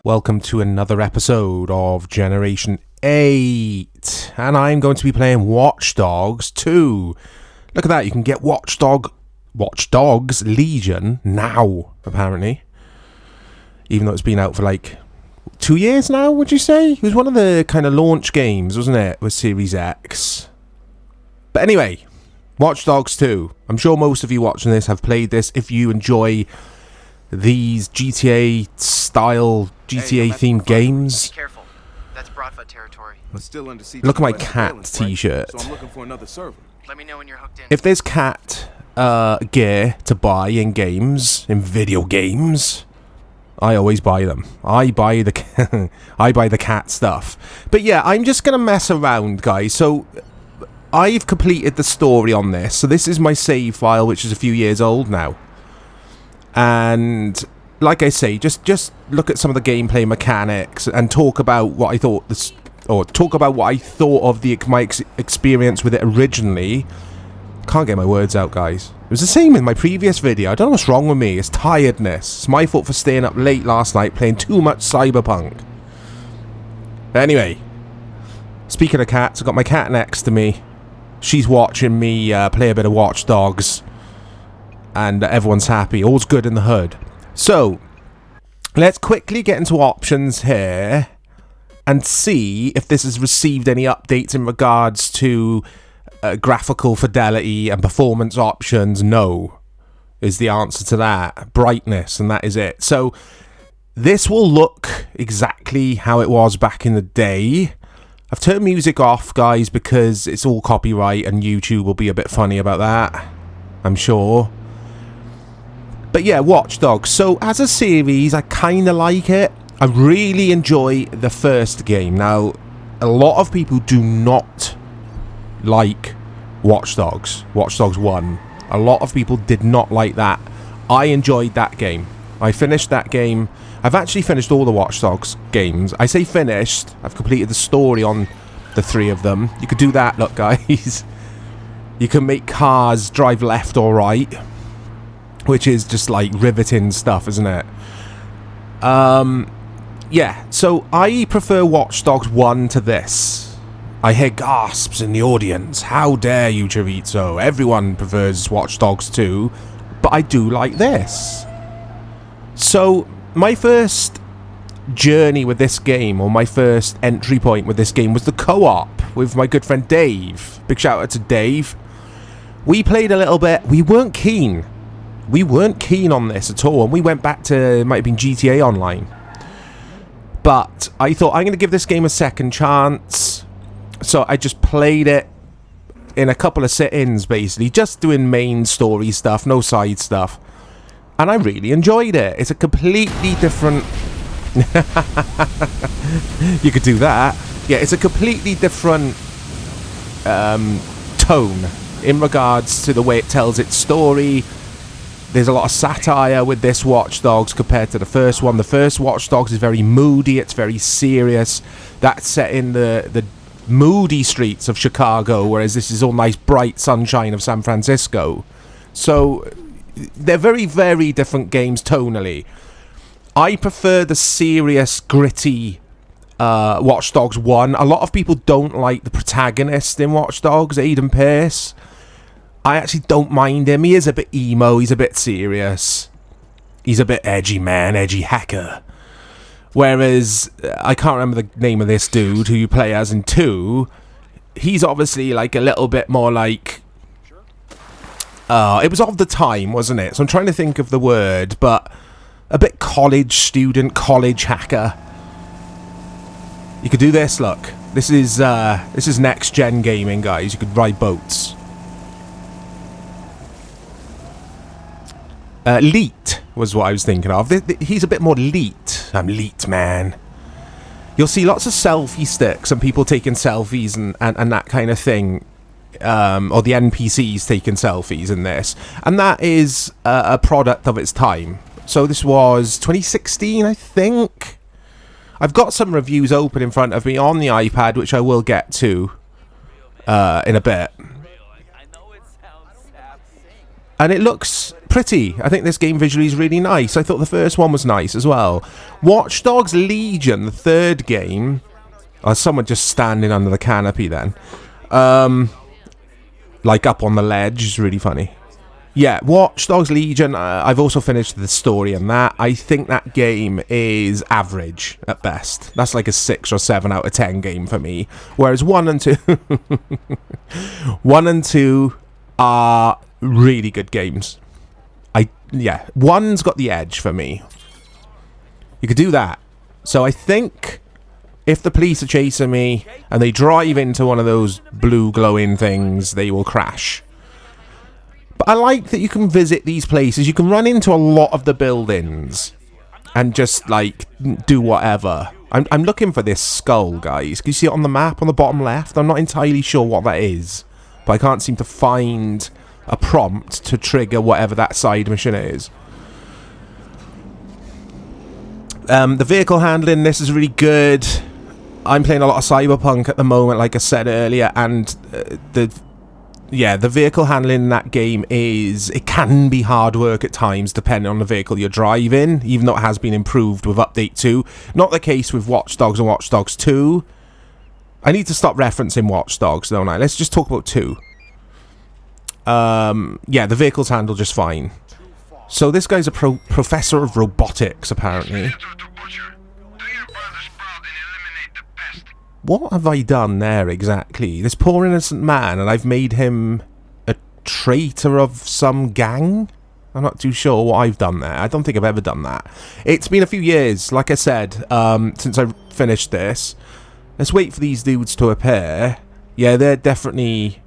Welcome to another episode of Generation 8. And I'm going to be playing Watch Dogs 2. Look at that, you can get Watch Dogs Legion now, apparently. Even though it's been out for like 2 years now, would you say? It was one of the kind of launch games, wasn't it, with Series X. But anyway, Watch Dogs 2. I'm sure most of you watching this have played this. If you enjoy these GTA-style, GTA-themed games. Be careful. That's Broadfoot territory. But still under siege. Look at my cat t-shirt. So I'm looking for another server. Let me know when you're hooked in. If there's cat gear to buy in games, in video games, I always buy them. I buy the cat stuff. But yeah, I'm just gonna mess around, guys. So I've completed the story on this. So this is my save file, which is a few years old now. And like I say, just look at some of the gameplay mechanics and talk about what I thought of my experience with it originally. Can't get my words out, guys. It was the same in my previous video. I don't know what's wrong with me. It's tiredness. It's my fault for staying up late last night playing too much Cyberpunk. But anyway, speaking of cats, I've got my cat next to me. She's watching me play a bit of Watch Dogs. And everyone's happy. All's good in the hood. So, let's quickly get into options here and see if this has received any updates in regards to graphical fidelity and performance options. No, is the answer to that. Brightness, and that is it. So, this will look exactly how it was back in the day. I've turned music off, guys, because it's all copyright and YouTube will be a bit funny about that, I'm sure. But yeah, Watch Dogs. So as a series, I kind of like it. I really enjoy the first game. Now, a lot of people do not like Watch Dogs. Watch Dogs 1. A lot of people did not like that. I enjoyed that game. I finished that game. I've actually finished all the Watch Dogs games. I say finished. I've completed the story on the 3 of them. You could do that, look, guys. You can make cars drive left or right. Which is just like riveting stuff, isn't it? Yeah, so I prefer Watch Dogs 1 to this. I hear gasps in the audience. How dare you, Chorizo? Everyone prefers Watch Dogs 2, but I do like this. So, my first journey with this game, or my first entry point with this game, was the co-op with my good friend Dave. Big shout out to Dave. We played a little bit. We weren't keen. We weren't keen on this at all, and we went back to, it might have been GTA Online. But I thought, I'm going to give this game a second chance. So I just played it in a couple of sit-ins, basically, just doing main story stuff, no side stuff. And I really enjoyed it. It's a completely different... You could do that. Yeah, it's a completely different tone in regards to the way it tells its story. There's a lot of satire with this Watch Dogs compared to the first one. The first Watch Dogs is very moody, it's very serious. That's set in the moody streets of Chicago, whereas this is all nice bright sunshine of San Francisco. So they're very, very different games tonally. I prefer the serious, gritty Watch Dogs 1. A lot of people don't like the protagonist in Watch Dogs, Aiden Pearce. I actually don't mind him. He is a bit emo. He's a bit serious. He's a bit edgy, man. Edgy hacker. Whereas, I can't remember the name of this dude who you play as in 2. He's obviously like a little bit more like... it was of the time, wasn't it? So I'm trying to think of the word, but... a bit college student, college hacker. You could do this, look. This is next-gen gaming, guys. You could ride boats. Leet was what I was thinking of. He's a bit more Leet. I'm Leet, man. You'll see lots of selfie sticks and people taking selfies and that kind of thing. Or the NPCs taking selfies in this. And that is a product of its time. So this was 2016, I think. I've got some reviews open in front of me on the iPad, which I will get to in a bit. And it looks pretty. I think this game visually is really nice. I thought the first one was nice as well. Watch Dogs Legion, the third game. Oh, someone just standing under the canopy then. Like up on the ledge is really funny. Yeah, Watch Dogs Legion, I've also finished the story on that. I think that game is average at best. That's like a 6 or 7 out of 10 game for me. Whereas 1 and 2... 1 and 2 are really good games. Yeah, 1's got the edge for me. You could do that. So I think if the police are chasing me and they drive into one of those blue glowing things, they will crash. But I like that you can visit these places. You can run into a lot of the buildings and just, like, do whatever. I'm looking for this skull, guys. Can you see it on the map on the bottom left? I'm not entirely sure what that is. But I can't seem to find a prompt to trigger whatever that side mission is. The vehicle handling, this is really good. I'm playing a lot of Cyberpunk at the moment, like I said earlier, and the vehicle handling in that game it can be hard work at times, depending on the vehicle you're driving, even though it has been improved with Update 2. Not the case with Watch Dogs and Watch Dogs 2. I need to stop referencing Watch Dogs, don't I? Let's just talk about 2. Yeah, the vehicles handle just fine. So this guy's a professor of robotics, apparently. What have I done there exactly? This poor innocent man, and I've made him a traitor of some gang? I'm not too sure what I've done there. I don't think I've ever done that. It's been a few years, like I said, since I finished this. Let's wait for these dudes to appear. Yeah, they're definitely...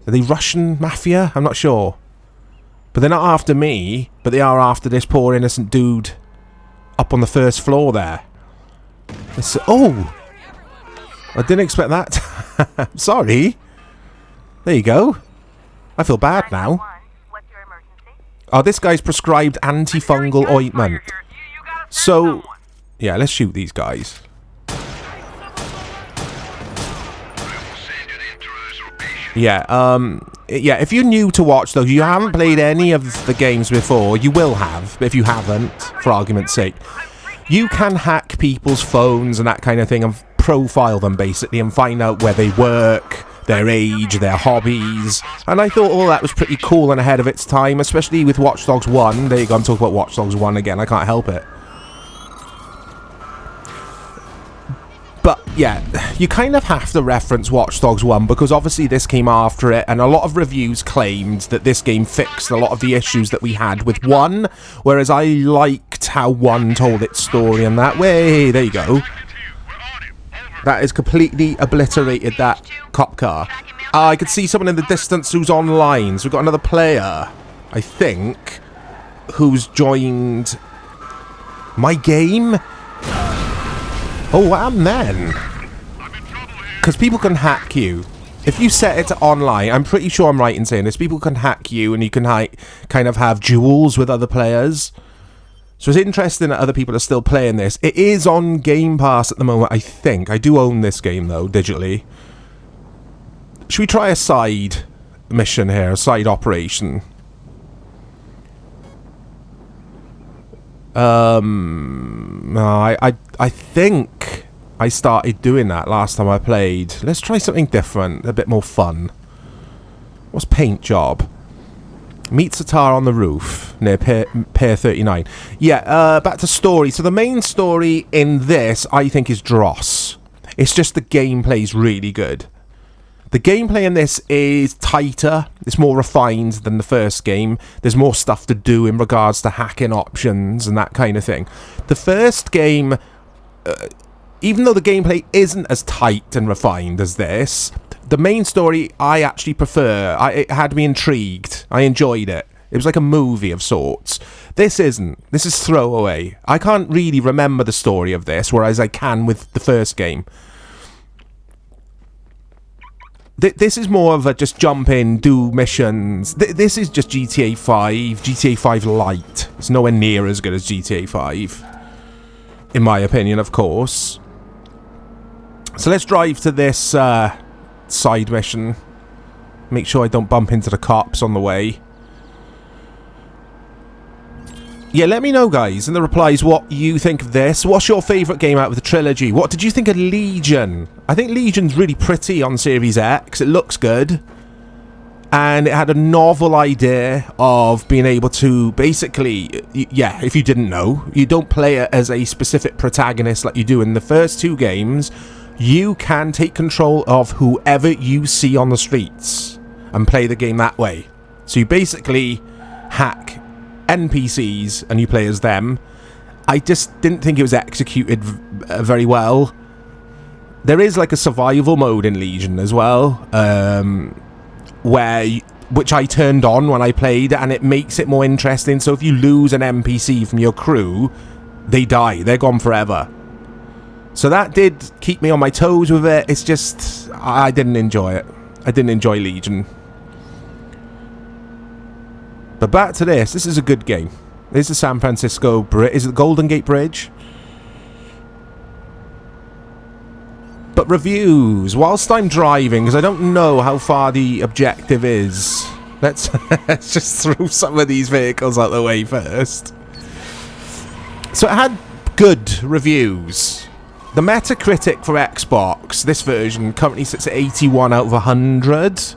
Are they Russian mafia? I'm not sure. But they're not after me, but they are after this poor innocent dude up on the first floor there. Oh! I didn't expect that. Sorry. There you go. I feel bad now. Oh, this guy's prescribed antifungal ointment. So, yeah, let's shoot these guys. Yeah, yeah, if you're new to Watch Dogs, you haven't played any of the games before, you will have, if you haven't, for argument's sake. You can hack people's phones and that kind of thing and profile them, basically, and find out where they work, their age, their hobbies. And I thought all that was pretty cool and ahead of its time, especially with Watch Dogs 1. There you go, I'm talking about Watch Dogs 1 again, I can't help it. But, yeah, you kind of have to reference Watch Dogs 1 because obviously this came after it, and a lot of reviews claimed that this game fixed a lot of the issues that we had with 1, whereas I liked how 1 told its story in that way. There you go. That has completely obliterated that cop car. I could see someone in the distance who's online, so we've got another player, I think, who's joined my game. Oh, what happened then? Because people can hack you. If you set it to online, I'm pretty sure I'm right in saying this, people can hack you and you can kind of have duels with other players. So it's interesting that other people are still playing this. It is on Game Pass at the moment, I think. I do own this game, though, digitally. Should we try a side mission here, a side operation? No, I think I started doing that last time I played. Let's try something different, a bit more fun. What's paint job? Meet Satar on the roof near Pier 39. Yeah, back to story. So the main story in this, I think, is dross. It's just the gameplay's really good. The gameplay in this is tighter, it's more refined than the first game. There's more stuff to do in regards to hacking options and that kind of thing. The first game, even though the gameplay isn't as tight and refined as this, the main story I actually prefer. It had me intrigued. I enjoyed it. It was like a movie of sorts. This isn't. This is throwaway. I can't really remember the story of this, whereas I can with the first game. This is more of a just jump in, do missions. This is just GTA 5, GTA 5 Lite. It's nowhere near as good as GTA 5. In my opinion, of course. So let's drive to this side mission. Make sure I don't bump into the cops on the way. Yeah, let me know, guys, in the replies what you think of this. What's your favourite game out of the trilogy? What did you think of Legion? I think Legion's really pretty on Series X. It looks good. And it had a novel idea of being able to basically, yeah, if you didn't know, you don't play it as a specific protagonist like you do in the first two games. You can take control of whoever you see on the streets and play the game that way. So you basically hack NPCs and you play as them. I just didn't think it was executed very well. There is like a survival mode in Legion as well, which I turned on when I played, and it makes it more interesting. So if you lose an NPC from your crew, they die. They're gone forever. So that did keep me on my toes with it. It's just, I didn't enjoy it. I didn't enjoy Legion. But back to this. This is a good game. This is the San Francisco Bridge. Is it the Golden Gate Bridge? But reviews, whilst I'm driving, because I don't know how far the objective is. Let's just throw some of these vehicles out the way first. So it had good reviews. The Metacritic for Xbox, this version, currently sits at 81 out of 100.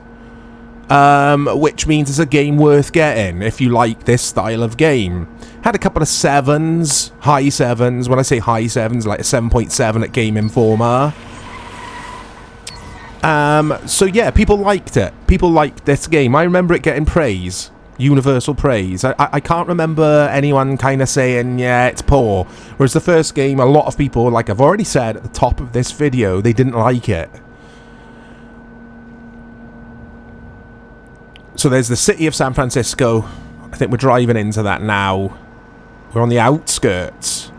Which means it's a game worth getting if you like this style of game. Had a couple of 7s, high 7s. When I say high 7s, like a 7.7 at Game Informer. So yeah, people liked it. People liked this game. I remember it getting praise. Universal praise. I can't remember anyone kind of saying, yeah, it's poor. Whereas the first game, a lot of people, like I've already said at the top of this video, they didn't like it. So there's the city of San Francisco. I think we're driving into that now. We're on the outskirts.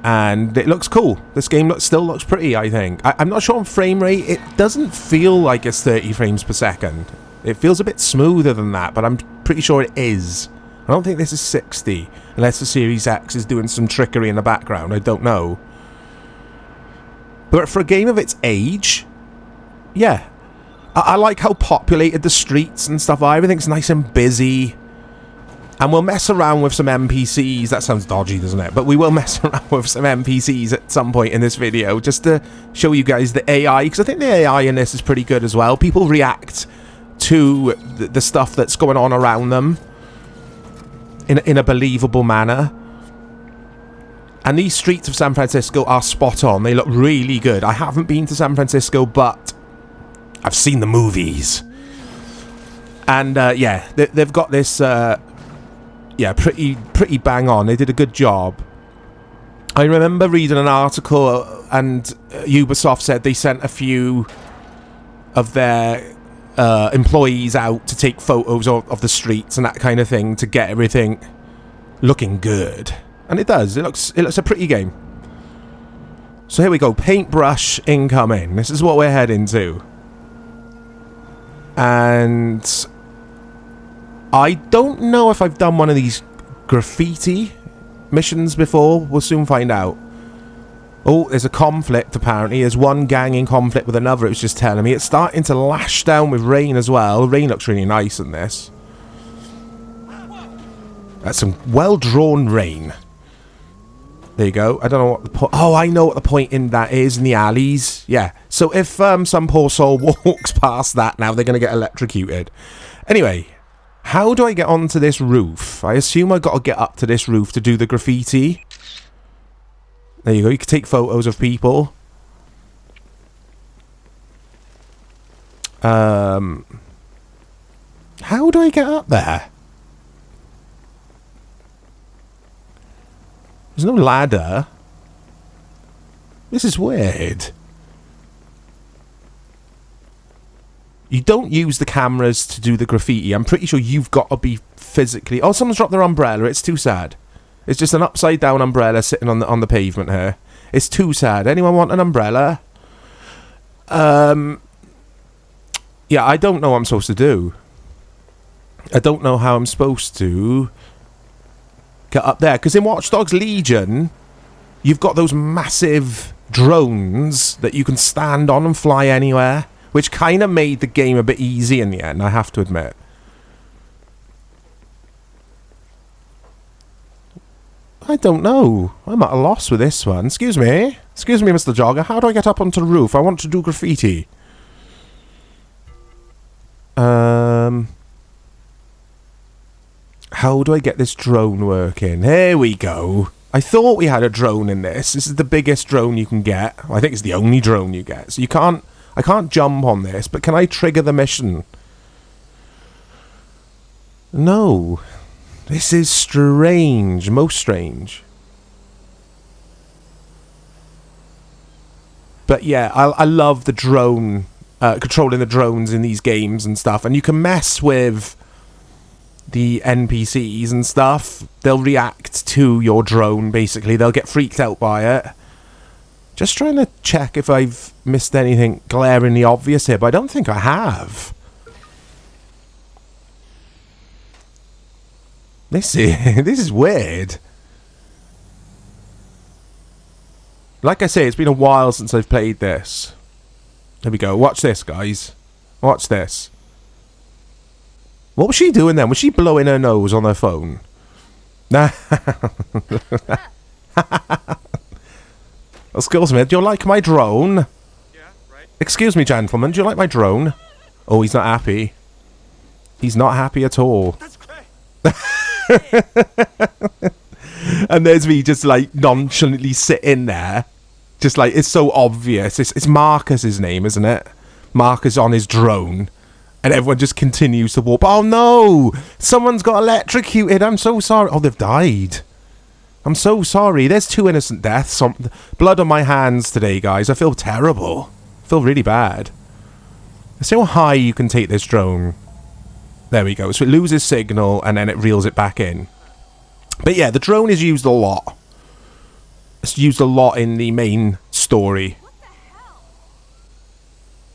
And it looks cool. This game still looks pretty, I think. I'm not sure on frame rate. It doesn't feel like it's 30 frames per second. It feels a bit smoother than that, but I'm pretty sure it is. I don't think this is 60. Unless the Series X is doing some trickery in the background. I don't know. But for a game of its age, yeah. I like how populated the streets and stuff are. Everything's nice and busy. And we'll mess around with some NPCs. That sounds dodgy, doesn't it? But we will mess around with some NPCs at some point in this video, just to show you guys the AI. Because I think the AI in this is pretty good as well. People react to the stuff that's going on around them in a believable manner. And these streets of San Francisco are spot on. They look really good. I haven't been to San Francisco, but I've seen the movies. And yeah, they've got this yeah, pretty bang on. They did a good job. I remember reading an article, and Ubisoft said they sent a few of their employees out to take photos of the streets and that kind of thing to get everything looking good. And it does. It looks a pretty game. So here we go. Paintbrush incoming. This is what we're heading to. And I don't know if I've done one of these graffiti missions before. We'll soon find out. Oh, there's a conflict apparently. There's one gang in conflict with another. It was just telling me. It's starting to lash down with rain as well. Rain looks really nice in this. That's some well-drawn rain. There you go. I don't know what the point... Oh, I know what the point in that is, in the alleys. Yeah. So if some poor soul walks past that now, they're going to get electrocuted. Anyway, how do I get onto this roof? I assume I've got to get up to this roof to do the graffiti. There you go. You can take photos of people. How do I get up there? There's no ladder. This is weird. You don't use the cameras to do the graffiti. I'm pretty sure you've got to be physically... Oh, someone's dropped their umbrella. It's too sad. It's just an upside down umbrella sitting on the pavement here. It's too sad. Anyone want an umbrella? Yeah, I don't know what I'm supposed to do. I don't know how I'm supposed to get up there. Because in Watch Dogs Legion, you've got those massive drones that you can stand on and fly anywhere. Which kind of made the game a bit easy in the end, I have to admit. I don't know. I'm at a loss with this one. Excuse me. Excuse me, Mr. Jogger. How do I get up onto the roof? I want to do graffiti. How do I get this drone working? Here we go. I thought we had a drone in this. This is the biggest drone you can get. I think it's the only drone you get. So you can't... I can't jump on this, but can I trigger the mission? No. This is strange. Most strange. But yeah, I love the drone, controlling the drones in these games and stuff. And you can mess with the NPCs and stuff. They'll react to your drone, basically. They'll get freaked out by it. Just trying to check if I've missed anything glaringly obvious here, but I don't think I have. This is weird. Like I say, it's been a while since I've played this. There we go. Watch this, guys. Watch this. What was she doing then? Was she blowing her nose on her phone? Nah. Excuse me, do you like my drone? Yeah, right. Excuse me, gentlemen, do you like my drone? Oh, he's not happy. He's not happy at all. That's great. And there's me just like nonchalantly sitting there. Just like, it's so obvious. It's Marcus's name, isn't it? Marcus on his drone. And everyone just continues to walk. Oh no! Someone's got electrocuted. I'm so sorry. Oh, they've died. I'm so sorry. There's 2 innocent deaths. Blood on my hands today, guys. I feel terrible. I feel really bad. Let's see how high you can take this drone. There we go. So it loses signal and then it reels it back in. But yeah, the drone is used a lot. It's used a lot in the main story.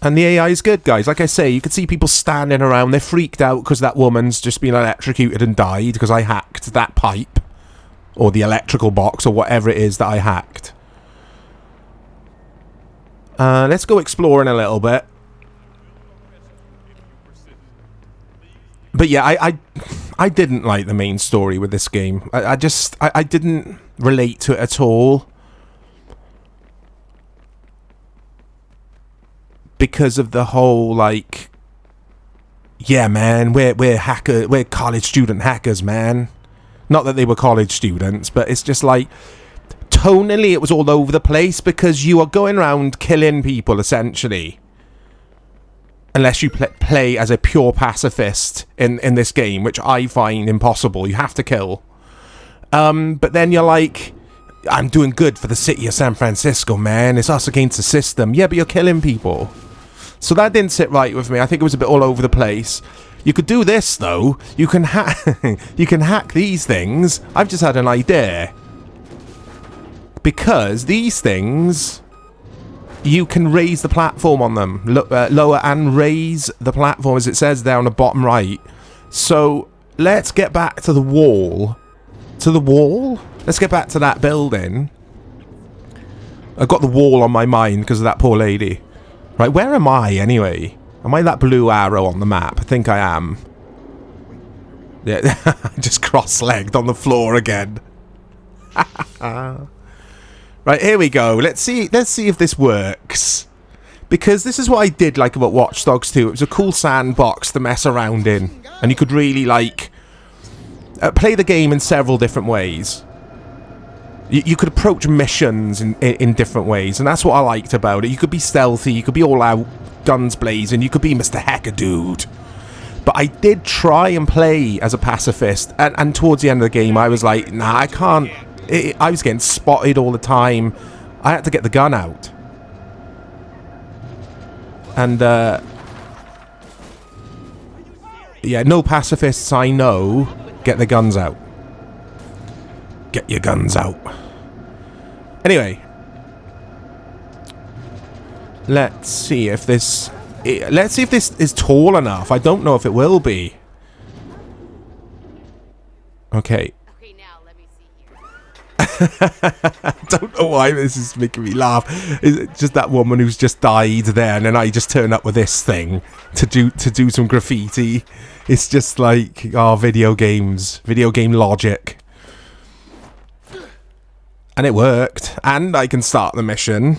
And the AI is good, guys. Like I say, you can see people standing around. They're freaked out because that woman's just been electrocuted and died because I hacked that pipe. Or the electrical box or whatever it is that I hacked. Let's go exploring a little bit. But yeah, I didn't like the main story with this game. I didn't relate to it at all. Because of the whole, like, yeah, man, we're college student hackers, man. Not that they were college students, but it's just like, tonally it was all over the place because you are going around killing people, essentially. Unless you play as a pure pacifist in this game, which I find impossible. You have to kill. But then you're like, I'm doing good for the city of San Francisco, man. It's us against the system. Yeah, but you're killing people. So that didn't sit right with me. I think it was a bit all over the place. You could do this, though. You can you can hack these things. I've just had an idea. Because these things, you can raise the platform on them. Lower and raise the platform, as it says there on the bottom right. So, let's get back to the wall. To the wall? Let's get back to that building. I've got the wall on my mind because of that poor lady. Right, where am I, anyway? Am I that blue arrow on the map? I think I am. Yeah, just cross-legged on the floor again. Right, here we go. Let's see if this works. Because this is what I did like about Watch Dogs 2. It was a cool sandbox to mess around in. And you could really, like, play the game in several different ways. You could approach missions in different ways. And that's what I liked about it. You could be stealthy. You could be all out, guns blazing. You could be Mr. Hacker Dude. But I did try and play as a pacifist. And towards the end of the game, I was like, nah, I can't. I was getting spotted all the time. I had to get the gun out. And, yeah, no pacifists I know get their guns out. Get your guns out. Anyway. Let's see if this... Let's see if this is tall enough. I don't know if it will be. Okay. Okay, now let me see here. I don't know why this is making me laugh. It's just that woman who's just died there, and then I just turn up with this thing to do some graffiti. It's just like, oh, video games, video game logic. And it worked. And I can start the mission.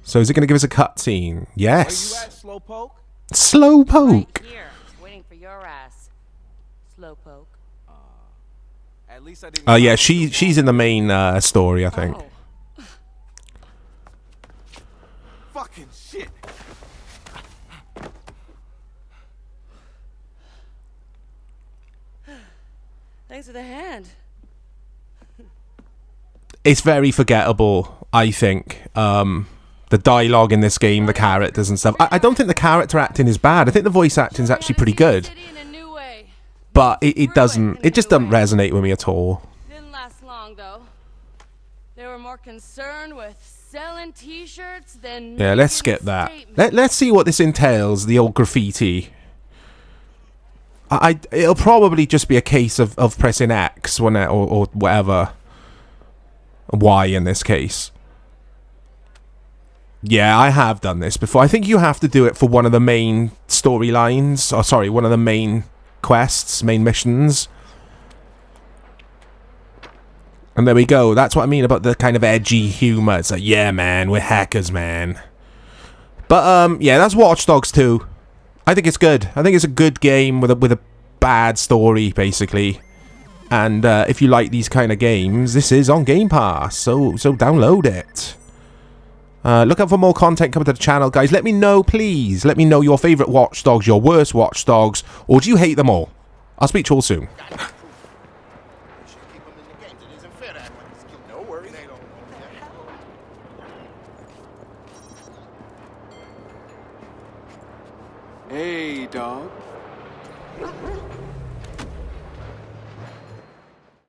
So is it going to give us a cutscene? Yes. Where you at, Slowpoke? Slowpoke. Right here, waiting for your ass. Slowpoke. At least I didn't. Oh yeah, she's in the main story, I think. Oh. Fucking shit. Thanks for the hand. It's very forgettable, I think. The dialogue in this game, the characters and stuff. I don't think the character acting is bad. I think the voice acting is actually pretty good. But it just doesn't resonate with me at all. Didn't last long though. They were more concerned with selling t-shirts than Yeah, let's skip that. Let's see what this entails, the old graffiti. It'll probably just be a case of pressing X when it, or whatever. Y in this case. Yeah, I have done this before. I think you have to do it for one of the main storylines. Or sorry, one of the main quests, main missions. And there we go. That's what I mean about the kind of edgy humor. It's like, yeah, man, we're hackers, man. But yeah, that's Watch Dogs 2. I think it's good. I think it's a good game with a bad story, basically. And if you like these kind of games, this is on Game Pass, so download it. Look out for more content coming to the channel, guys. Let me know, please. Let me know your favourite Watch Dogs, your worst Watch Dogs, or do you hate them all? I'll speak to you all soon. Hey, dog.